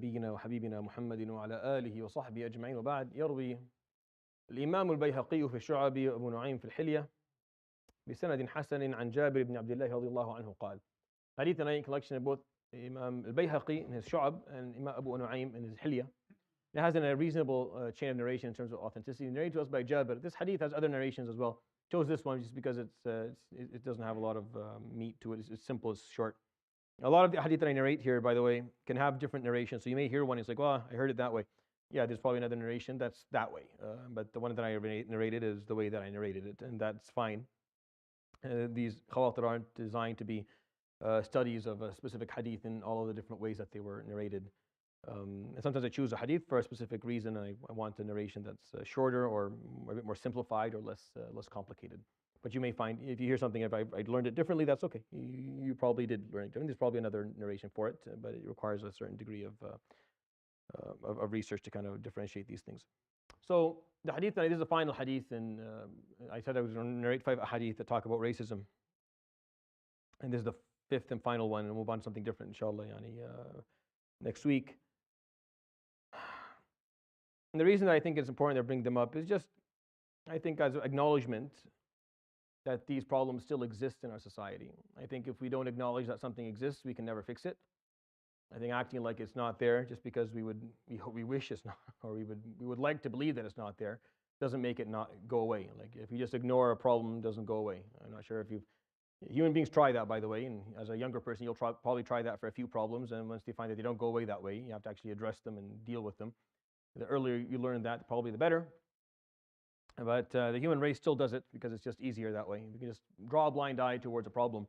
نبينا وحبيبنا محمد وعلى آله وصحبه أجمعين وبعد. يروي الإمام البيهقي في الشعب وأبو نعيم في الحلية بسند حسن عن جابر بن عبد الله رضي الله عنه قال. Hadith and collection of both Imam al-Bayhaqi in his Shu'ab and Imam Abu Nu'aym in his Hilya. It has a reasonable chain of narration in terms of authenticity. Narrated to us by Jabir. This hadith has other narrations as well. Chose this one just because it doesn't have a lot of meat to it. It's simple, it's short. A lot of the hadith that I narrate here, by the way, can have different narrations. So you may hear one, it's like, well, I heard it that way. Yeah, there's probably another narration that's that way. But the one that I narrated is the way that I narrated it, and that's fine. These Khaterah aren't designed to be studies of a specific hadith in all of the different ways that they were narrated. And sometimes I choose a hadith for a specific reason, and I want a narration that's shorter or a bit more simplified or less complicated. But you may find, if you hear something, if I learned it differently, that's okay. You probably did learn it differently. There's probably another narration for it, but it requires a certain degree of research to kind of differentiate these things. So the hadith, this is the final hadith, and I said I was going to narrate 5 hadith that talk about racism. And this is the 5th and final one, and we'll move on to something different, inshallah, next week. And the reason that I think it's important to bring them up is just, I think, as an acknowledgement that these problems still exist in our society. I think if we don't acknowledge that something exists, we can never fix it. I think acting like it's not there just because we wish it's not, or we would like to believe that it's not there, doesn't make it not go away. Like if you just ignore a problem, it doesn't go away. I'm not sure if human beings try that, by the way, and as a younger person, you'll probably try that for a few problems, and once you find that they don't go away that way, you have to actually address them and deal with them. The earlier you learn that, probably the better. But the human race still does it because it's just easier that way. We can just draw a blind eye towards a problem.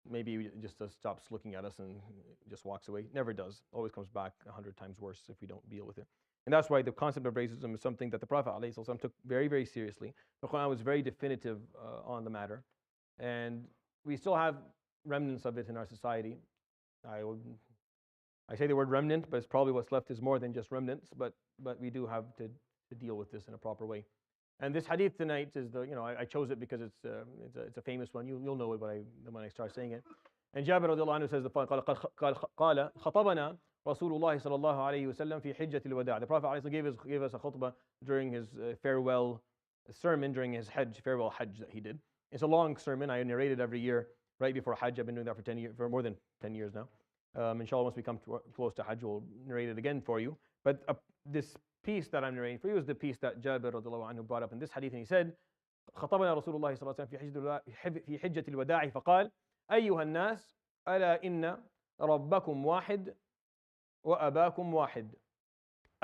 Maybe it just stops looking at us and just walks away. Never does. Always comes back 100 times worse if we don't deal with it. And that's why the concept of racism is something that the Prophet ﷺ took very, very seriously. The Quran was very definitive on the matter. And we still have remnants of it in our society. I say the word remnant, but it's probably what's left is more than just remnants. But we do have to deal with this in a proper way. And this hadith tonight is I chose it because it's a famous one. You'll know it when I start saying it. And Jabir radiallahu anhu says قال خطبنا رسول الله صلى الله عليه وسلم في حجة الوداع. The Prophet ﷺ gave us a khutbah during his farewell sermon, during his farewell hajj that he did. It's a long sermon. I narrate it every year right before hajj. I've been doing that for more than 10 years now. Inshallah, once we come close to hajj, we'll narrate it again for you. But this piece that I'm narrating for you is the piece that Jabir radiallahu anhu brought up in this hadith, and he said, خطبنا رسول الله صلى الله عليه وسلم في حجة الوداع فقال أيها الناس ألا إن ربكم واحد وأباكم واحد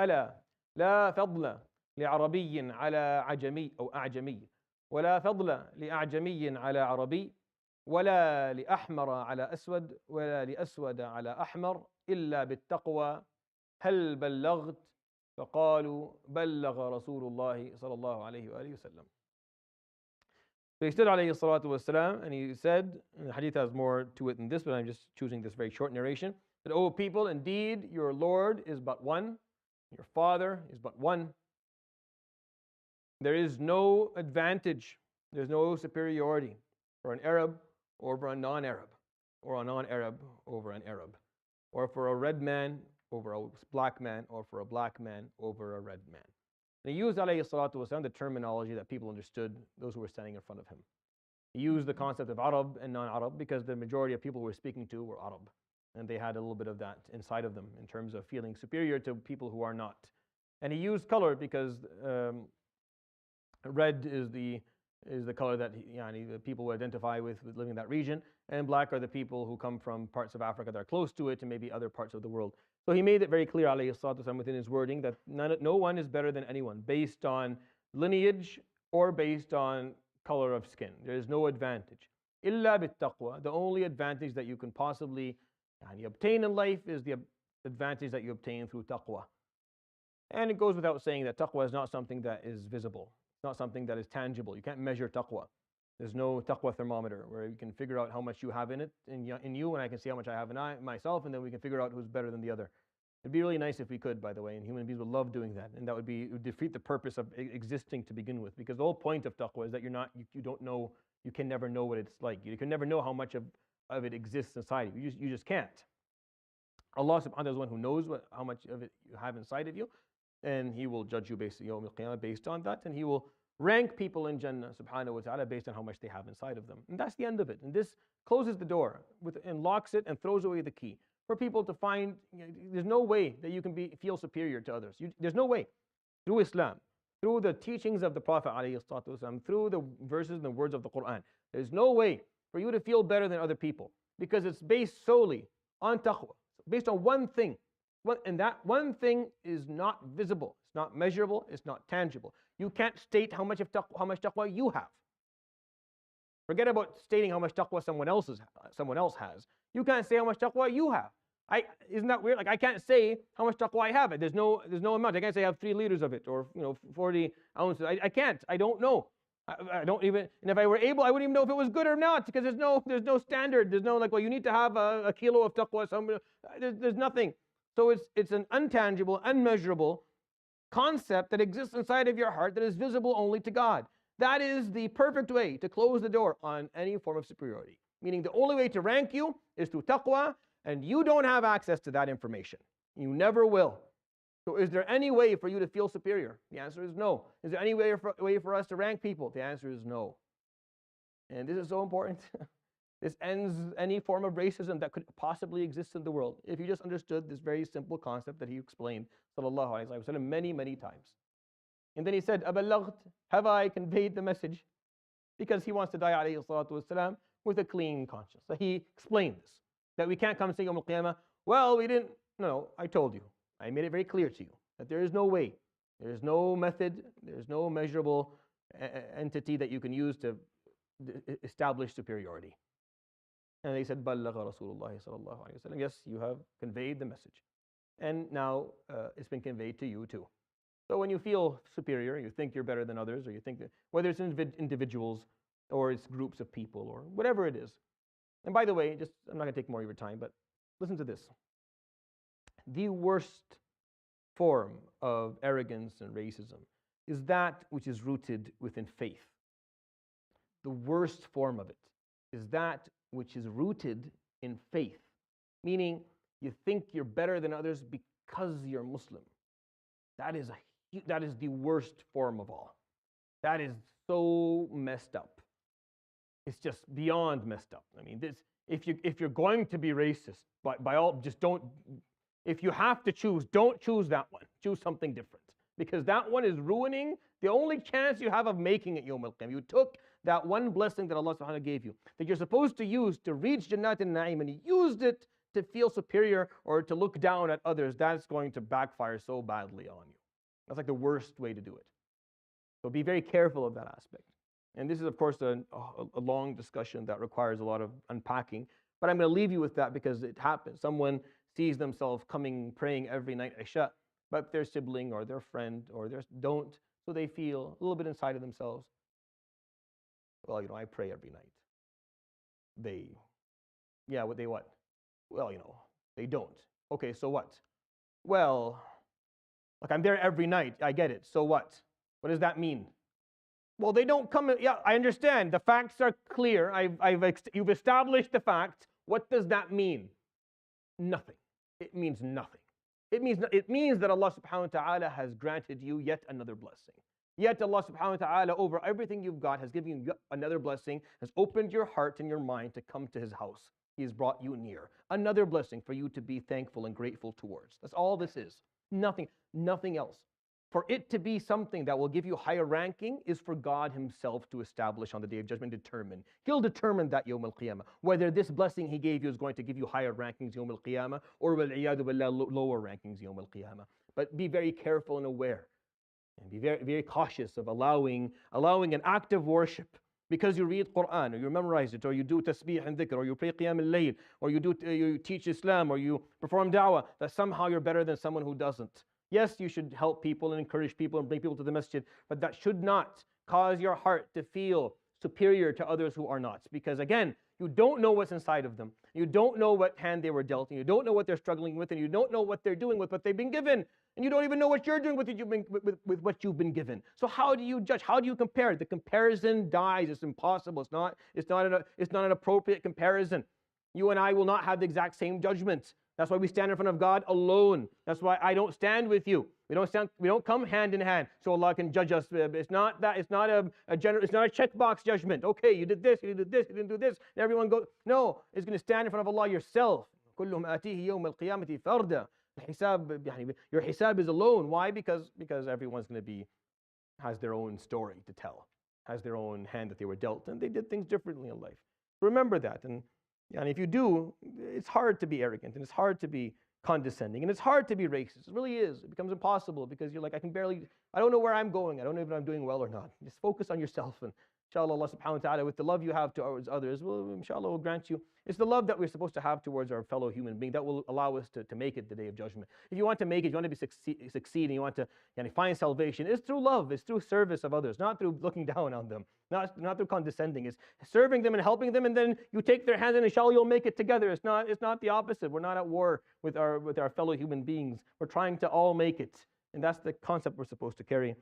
ألا لا فضل لعربي على عجمي أو أعجمي ولا فضل لأعجمي على عربي ولا لأحمر على أسود ولا لأسود على أحمر إلا بالتقوى هل بلغت فقالوا بلغ رسول الله صلى الله عليه وآله وسلم. So he stood عليه الصلاة والسلام and he said, and the hadith has more to it than this, but I'm just choosing this very short narration, that, O people, indeed your Lord is but one, your Father is but one. There is no advantage, there's no superiority for an Arab over a non-Arab, or a non-Arab over an Arab, or for a red man over a black man, or for a black man over a red man. And he used alayhi salatu wasalam the terminology that people understood, those who were standing in front of him. He used the concept of Arab and non-Arab because the majority of people who were speaking to were Arab, and they had a little bit of that inside of them in terms of feeling superior to people who are not. And he used color because red is the color that people would identify with living in that region, and black are the people who come from parts of Africa that are close to it and maybe other parts of the world. So he made it very clear, alayhi salatu wasalam, within his wording that no one is better than anyone based on lineage or based on color of skin. There is no advantage. Illa bit-taqwa. The only advantage that you can possibly obtain in life is the advantage that you obtain through taqwa. And it goes without saying that taqwa is not something that is visible. It's not something that is tangible. You can't measure taqwa. There's no taqwa thermometer where you can figure out how much you have in you, and I can see how much I have in myself, and then we can figure out who's better than the other. It'd be really nice if we could, by the way, and human beings would love doing that, and it would defeat the purpose of existing to begin with, because the whole point of taqwa is that you don't know, you can never know what it's like. You can never know how much of it exists inside you. You just can't. Allah subhanahu wa ta'ala is the one who knows how much of it you have inside of you, and He will judge you based on that, and He will rank people in Jannah subhanahu wa ta'ala based on how much they have inside of them. And that's the end of it. And this closes the door and locks it and throws away the key for people to find, there's no way that you can feel superior to others. There's no way. Through Islam, through the teachings of the Prophet ﷺ, through the verses and the words of the Quran, there's no way for you to feel better than other people, because it's based solely on taqwa, based on one thing. And that one thing is not visible, it's not measurable, it's not tangible. You can't state how much taqwa you have. Forget about stating how much taqwa someone else has. You can't say how much taqwa you have. Isn't that weird? Like, I can't say how much taqwa I have. There's no amount. I can't say I have 3 liters of it, or 40 ounces. I can't. I don't know. I don't even. And if I were able, I wouldn't even know if it was good or not, because there's no standard. There's no, like, well, you need to have a kilo of taqwa. There's nothing. So it's an intangible, unmeasurable concept that exists inside of your heart that is visible only to God. That is the perfect way to close the door on any form of superiority. Meaning the only way to rank you is through taqwa, and you don't have access to that information. You never will. So is there any way for you to feel superior? The answer is no. Is there any way for us to rank people? The answer is no. And this is so important. This ends any form of racism that could possibly exist in the world, if you just understood this very simple concept that he explained, sallallahu alaihi wasallam, many, many times. And then he said, "Aballaght, have I conveyed the message?" Because he wants to die, alayhi salatu wasalam, with a clean conscience. So he explained this, that we can't come and say Yawm al-Qiyamah, well, we didn't. No, I told you. I made it very clear to you that there is no way, there is no method, there is no measurable entity that you can use to establish superiority. And they said, "Ballagha Rasulullah sallallahu alaihi wasallam." Yes, you have conveyed the message, and now it's been conveyed to you too. So when you feel superior, you think you're better than others, or you think that, whether it's individuals or it's groups of people or whatever it is. And by the way, I'm not going to take more of your time, but listen to this. The worst form of arrogance and racism is that which is rooted within faith. The worst form of it is that which is rooted in faith, meaning you think you're better than others because you're Muslim. That is the worst form of all. That is so messed up. It's just beyond messed up. I mean, if you're going to be racist, by all, just don't. If you have to choose, don't choose that one. Choose something different, because that one is ruining the only chance you have of making it Yawm al-Qiyamah. You took that one blessing that Allah subhanahu wa ta'ala gave you, that you're supposed to use to reach Jannat and Na'im, and you used it to feel superior or to look down at others. That's going to backfire so badly on you. That's like the worst way to do it. So be very careful of that aspect. And this is, of course, a long discussion that requires a lot of unpacking. But I'm going to leave you with that because it happens. Someone sees themselves praying every night Isha, but their sibling or their friend or don't. So they feel a little bit inside of themselves, well, I pray every night. What? Well, they don't. Okay, so what? Well, like, I'm there every night. I get it. So what? What does that mean? Well, they don't come. Yeah, I understand. The facts are clear. You've established the fact. What does that mean? Nothing. It means nothing. It means that Allah subhanahu wa ta'ala has granted you yet another blessing. Yet Allah subhanahu wa ta'ala, over everything you've got, has given you another blessing, has opened your heart and your mind to come to His house. He has brought you near. Another blessing for you to be thankful and grateful towards. That's all this is. Nothing else. For it to be something that will give you higher ranking is for God Himself to establish on the Day of Judgment, determine. He'll determine that Yawm al-Qiyamah, whether this blessing He gave you is going to give you higher rankings Yawm al-Qiyamah, or wal-'iyadu billah, lower rankings Yawm al-Qiyamah. But be very careful and aware, and be very, very cautious of allowing an act of worship because you read Quran, or you memorize it, or you do tasbih and dhikr, or you pray qiyam al-layl, or you teach Islam, or you perform da'wah, that somehow you're better than someone who doesn't. Yes, you should help people and encourage people and bring people to the masjid, but that should not cause your heart to feel superior to others who are not. Because again, you don't know what's inside of them. You don't know what hand they were dealt, and you don't know what they're struggling with, and you don't know what they're doing with what they've been given. And you don't even know what you're doing with what you've been given. So how do you judge? How do you compare? The comparison dies. It's impossible. It's not an appropriate comparison. You and I will not have the exact same judgment. That's why we stand in front of God alone. That's why I don't stand with you. We don't come hand in hand so Allah can judge us. It's not that. It's not a checkbox judgment. Okay, you did this, you did this, you didn't do this, and everyone goes. No, it's going to stand in front of Allah yourself. كلهم آتيه يوم القيامة فردا. Your hisab is alone. Why? Because everyone's going to has their own story to tell, has their own hand that they were dealt, and they did things differently in life. Remember that, and if you do, it's hard to be arrogant, and it's hard to be condescending, and it's hard to be racist. It really is. It becomes impossible because you're like, I don't know where I'm going. I don't know if I'm doing well or not. Just focus on yourself, and inshallah, Allah subhanahu wa ta'ala, with the love you have towards others, inshallah, will grant you. It's the love that we're supposed to have towards our fellow human being that will allow us to make it the day of judgment. If you want to make it, you want to succeed, and you want to find salvation, it's through love, it's through service of others, not through looking down on them, not through condescending. It's serving them and helping them, and then you take their hands and inshallah you'll make it together. It's not the opposite. We're not at war with our fellow human beings. We're trying to all make it, and that's the concept we're supposed to carry.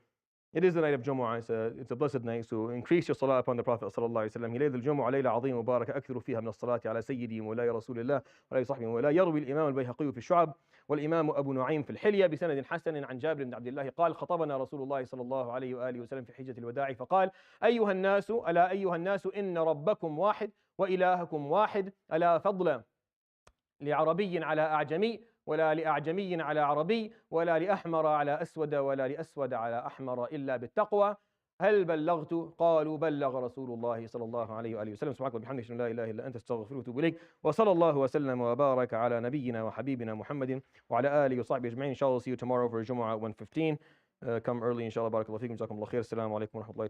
It is the night of Jumu'ah. It's a blessed night, so increase your salah upon the Prophet sallallahu alaihi wasallam. ليلة الجمعة ليلة عظيمة مباركة أكثر فيها من الصلاة على سيدي مولاي رسول الله وعلى صحبه وعلى. يروي الإمام البيهقي في الشعب والإمام أبو نعيم في الحلية بسند حسن عن جابر بن عبد الله قال خطبنا رسول الله صلى الله عليه وآله وسلم في حجة الوداع فقال أيها الناس ألا أيها الناس إن ربكم واحد وإلهكم واحد ألا فضل لعربي على أعجمي ولا لأعجمي على عربي ولا لأحمر على أسود ولا لأسود على أحمر إلا بالتقوى. هل بلغت؟ قالوا بلغ رسول الله صلى الله عليه وآله وسلم. سبحانك وبحمدك لا إله إلا أنت أستغفرك وأتوب إليك. وصلى الله وسلم وبارك على نبينا وحبيبنا محمد وعلى آله وصحبه أجمعين. Inshallah, see you tomorrow for Jumu'ah at 1:15. Come early, inshallah. Barakallahu feekum. Jazakumullah khair. Assalamu alaikum wa rahmatullahi.